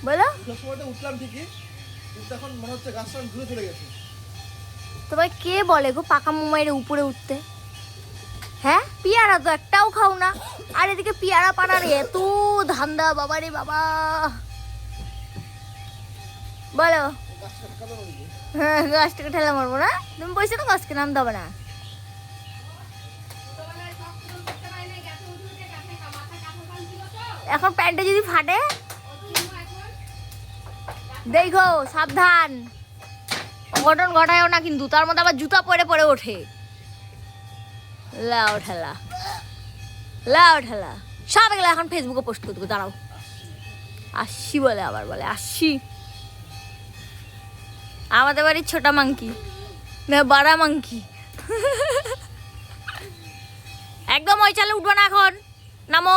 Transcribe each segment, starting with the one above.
বলো। উঠলাম ঠিকই, কিন্তু এখন মনে হচ্ছে গাছটা ঘুরে চলে গেছে। তোমায় কে বলে গো পাকা মোমাইয়ের উপরে উঠতে? হ্যাঁ, পিয়ারা তো একটাও খাও না, আর এদিকে পিয়ারা পানার এত ধান্দা, বাবা রে বাবা। বলো। হ্যাঁ, গাছটাকে ঠেলা মারবো না? তুমি বলছো তো গাছকে নাম দেবে না। এখন প্যান্টটা যদি ফাটে দেখো, সাবধান, অঘটন ঘটায়ও না কিন্তু, তার মধ্যে আবার জুতা পরে পরে ওঠে। লাও ঠেলা, লাও ঠেলা, সব এগুলো এখন ফেসবুকে পোস্ট করে দেবো, দাঁড়াও। আসছি বলে, আবার বলে আসছি। আমাদের বাড়ির ছোটা মাংকি না বাড়া মাংকি। একদম ওই চালে উঠবো না এখন, নামো,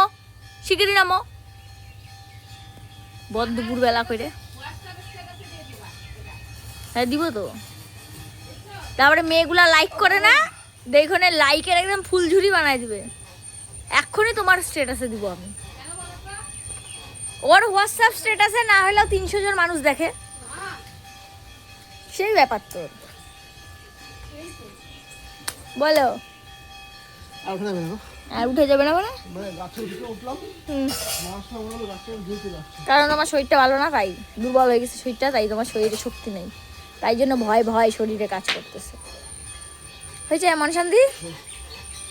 শিগগিরই নামো। বদ দুপুর বেলা করে। হ্যাঁ দিব তো। তারপরে মেয়েগুলা লাইক করে না, দেখো না, লাইকের একদম ফুলঝুরি বানায় দিবে। এক্ষুনি তোমার স্ট্যাটাসে দিব আমি। ওর হোয়াটসঅ্যাপ স্ট্যাটাসে না হলেও 300 জন মানুষ দেখে, সেই ব্যাপার তোর। বলো। আর উঠে যাবে না মানে? কারণ আমার শরীরটা ভালো না, তাই দুর্বল হয়ে গেছে শরীরটা, তাই তোমার শরীরে শক্তি নেই, তাই জন্য ভয় ভয় শরীরে কাজ করতেছে। হয়েছে এমন শান্তি।